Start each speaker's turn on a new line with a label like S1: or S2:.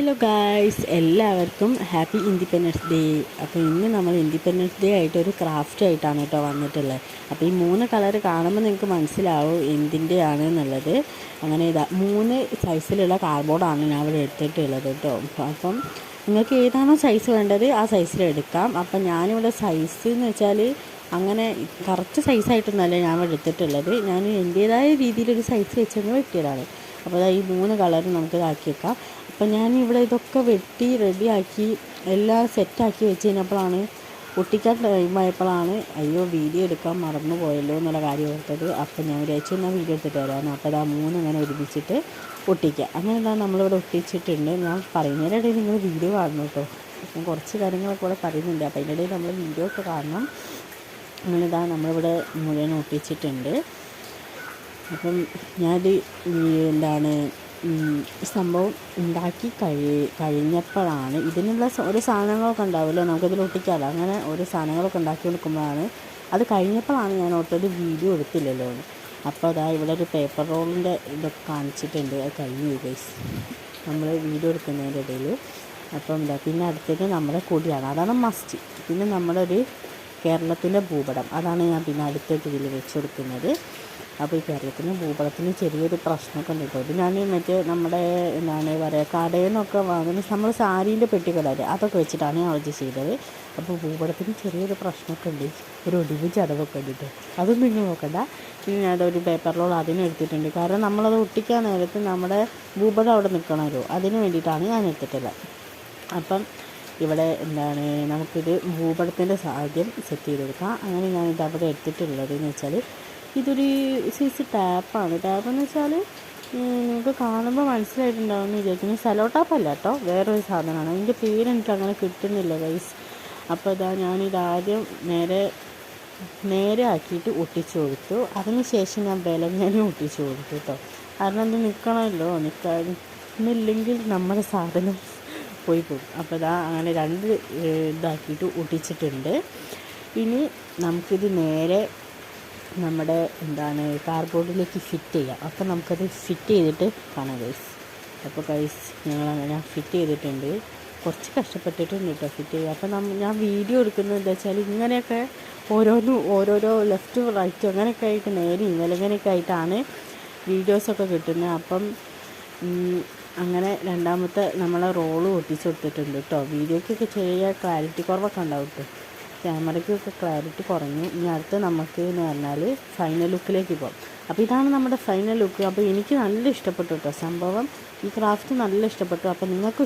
S1: Hello guys, എല്ലാവർക്കും happy independence day. അപ്പോൾ ഇന്ന് നമ്മൾ ഇൻഡിപെൻഡൻസ് ഡേ ആയിട്ടൊരു ക്രാഫ്റ്റ് ആയിട്ടാണ് കേട്ടോ വന്നിട്ടുള്ളത്. അപ്പോൾ ഈ 3 കളർ കാണുമ്പോൾ നിങ്ങൾക്ക് മനസ്സിലാവും എന്തിൻ്റെയാണ് എന്നുള്ളത്. അങ്ങനെ ഇതാ 3 സൈസിലുള്ള കാർഡ്ബോർഡാണ് ഞാൻ ഇവിടെ എടുത്തിട്ടുള്ളത് കേട്ടോ. അപ്പം നിങ്ങൾക്ക് ഏതാണോ സൈസ് വേണ്ടത് ആ സൈസിൽ എടുക്കാം. അപ്പം ഞാനിവിടെ സൈസ് എന്ന് വെച്ചാൽ അങ്ങനെ കറക്റ്റ് സൈസായിട്ടൊന്നുമല്ല ഞാൻ ഇവിടെ എടുത്തിട്ടുള്ളത്. ഞാൻ എൻ്റേതായ രീതിയിലൊരു സൈസ് വെച്ചൊന്ന് വെട്ടിയതാണ്. അപ്പോൾ ഈ 3 കളർ നമുക്ക് ഇതാക്കി വെക്കാം. അപ്പോൾ ഞാനിവിടെ ഇതൊക്കെ വെട്ടി റെഡിയാക്കി എല്ലാം സെറ്റാക്കി വെച്ച് കഴിഞ്ഞപ്പോഴാണ് ഒട്ടിക്കാൻ ടൈമായപ്പോഴാണ് അയ്യോ വീഡിയോ എടുക്കാൻ മറന്നു പോയല്ലോ എന്നുള്ള കാര്യം ഓർത്തത്. അപ്പോൾ ഞാൻ വിചാരിച്ചു എന്നാൽ വീഡിയോ എടുത്തിട്ട് വരാമെന്ന്. അപ്പോൾ 3 ഇങ്ങനെ ഒരുമിച്ചിട്ട് ഒട്ടിക്കുക. അങ്ങനെ നമ്മളിവിടെ ഒട്ടിച്ചിട്ടുണ്ട്. ഞാൻ പറയുന്നതിൻ്റെ ഇടയിൽ നിങ്ങൾ വീഡിയോ കാണണം കേട്ടോ. ഞാൻ കുറച്ച് കാര്യങ്ങളൊക്കെ ഇവിടെ പറയുന്നുണ്ട്. അപ്പോൾ അതിൻ്റെ ഇടയിൽ നമ്മൾ വീഡിയോ ഒക്കെ കാണണം. അങ്ങനെ നമ്മളിവിടെ മുഴുവൻ ഒട്ടിച്ചിട്ടുണ്ട്. അപ്പം ഞാനത് സംഭവം ഉണ്ടാക്കി കഴിഞ്ഞപ്പോഴാണ് ഇതിനുള്ള ഒരു സാധനങ്ങളൊക്കെ ഉണ്ടാവുമല്ലോ, നമുക്കതിൽ ഒട്ടിക്കാമല്ലോ. അങ്ങനെ ഒരു സാധനങ്ങളൊക്കെ ഉണ്ടാക്കി കൊടുക്കുമ്പോഴാണ് അത് കഴിഞ്ഞപ്പോഴാണ് ഞാൻ ഓർത്തത് വീഡിയോ എടുത്തില്ലല്ലോ എന്ന്. അപ്പോൾ ഇവിടെ ഒരു പേപ്പർ റോളിൻ്റെ ഇതൊക്കെ കാണിച്ചിട്ടുണ്ട്. അത് കഴിഞ്ഞു ഗൈസ് നമ്മൾ വീഡിയോ എടുക്കുന്നതിൻ്റെ ഇടയിൽ. അപ്പം പിന്നെ അടുത്തത് നമ്മുടെ കൊടിയാണ്, അതാണ് മസ്റ്റ്. പിന്നെ നമ്മുടെ ഒരു കേരളത്തിൻ്റെ ഭൂപടം, അതാണ് ഞാൻ പിന്നെ അടുത്ത ഇതിൽ വെച്ച് കൊടുക്കുന്നത്. അപ്പോൾ ഈ കേരളത്തിൻ്റെ ഭൂപടത്തിന് ചെറിയൊരു പ്രശ്നമൊക്കെ ഉണ്ട് കേട്ടോ. ഇത് ഞാൻ നമ്മുടെ കടയിൽ നിന്നൊക്കെ വാങ്ങുന്ന നമ്മൾ സാരീൻ്റെ പെട്ടികളല്ലേ അതൊക്കെ വെച്ചിട്ടാണ് ഞാൻ അത് ചെയ്തത്. അപ്പോൾ ഭൂപടത്തിന് ചെറിയൊരു പ്രശ്നമൊക്കെ ഉണ്ട്, ഒരു ഒടിവ് ചടവൊക്കെ ഉണ്ട് കേട്ടോ. അതൊന്നും നിങ്ങൾ നോക്കണ്ട. പിന്നെ ഞാനതൊരു പേപ്പർ റോൾ അതിന് എടുത്തിട്ടുണ്ട്. കാരണം നമ്മളത് ഒട്ടിക്കാൻ നേരത്ത് നമ്മുടെ ഭൂപടം അവിടെ നിൽക്കണമല്ലോ, അതിന് വേണ്ടിയിട്ടാണ് ഞാൻ എടുത്തിട്ടുള്ളത്. അപ്പം ഇവിടെ നമുക്കിത് ഭൂപടത്തിൻ്റെ ആദ്യം സെറ്റ് ചെയ്ത് കൊടുക്കാം. അങ്ങനെ ഞാനിത് അവിടെ എടുത്തിട്ടുള്ളത് എന്ന് വെച്ചാൽ ഇതൊരു സൈസ് ടാപ്പാണ്. ടാപ്പെന്ന് വെച്ചാൽ നിങ്ങൾക്ക് കാണുമ്പോൾ മനസ്സിലായിട്ടുണ്ടാവുമെന്ന് വിചാരിക്കുന്നു. സെലോ ടാപ്പല്ല കേട്ടോ, വേറൊരു സാധനമാണ്. അതിൻ്റെ പേര് എനിക്ക് അങ്ങനെ കിട്ടുന്നില്ല ഗൈസ്. അപ്പോൾ ഞാനിതാദ്യം നേരെ ആക്കിയിട്ട് ഒട്ടിച്ചു കൊടുത്തു. അതിന് ശേഷം ഞാൻ ബലങ്ങനെ ഒട്ടിച്ചു കൊടുത്തു കേട്ടോ. കാരണം അത് നിൽക്കണമല്ലോ, നിൽക്കുന്നില്ലെങ്കിൽ നമ്മുടെ സാധനം പോയി പോകും. അപ്പോൾ അങ്ങനെ 2 ഇതാക്കിയിട്ട് ഒട്ടിച്ചിട്ടുണ്ട്. ഇനി നമുക്കിത് നേരെ നമ്മുടെ കാർഡ്ബോർഡിലേക്ക് ഫിറ്റ് ചെയ്യാം. അപ്പോൾ നമുക്കത് ഫിറ്റ് ചെയ്തിട്ട് കാണാം ഗൈസ്. അപ്പോൾ ഗൈസ് ഞങ്ങളങ്ങനെ ഫിറ്റ് ചെയ്തിട്ടുണ്ട്. കുറച്ച് കഷ്ടപ്പെട്ടിട്ടുണ്ട് കേട്ടോ ഫിറ്റ് ചെയ്യുക. അപ്പോൾ ഞാൻ വീഡിയോ എടുക്കുന്നത് എന്താ വെച്ചാൽ ഇങ്ങനെയൊക്കെ ഓരോരോ ലെഫ്റ്റ് റൈറ്റും അങ്ങനെയൊക്കെ ആയിട്ട് നേരെയും വിലങ്ങനെയൊക്കെ ആയിട്ടാണ് വീഡിയോസൊക്കെ കിട്ടുന്നത്. അപ്പം അങ്ങനെ രണ്ടാമത്തെ നമ്മളെ റോള് ഒട്ടിച്ച് കൊടുത്തിട്ടുണ്ട് കേട്ടോ. വീഡിയോയ്ക്കൊക്കെ ചെറിയ ക്ലാരിറ്റി കുറവൊക്കെ ഉണ്ടാവും കേട്ടോ, ക്യാമറയ്ക്കൊക്കെ ക്ലാരിറ്റി കുറഞ്ഞു. ഇനി അടുത്ത് നമുക്ക് എന്ന് പറഞ്ഞാൽ ഫൈനൽ ലുക്കിലേക്ക് പോകാം. അപ്പോൾ ഇതാണ് നമ്മുടെ ഫൈനൽ ലുക്ക്. അപ്പോൾ എനിക്ക് നല്ല ഇഷ്ടപ്പെട്ടു കേട്ടോ സംഭവം, ഈ ക്രാഫ്റ്റ് നല്ല ഇഷ്ടപ്പെട്ടു. അപ്പോൾ നിങ്ങൾക്ക്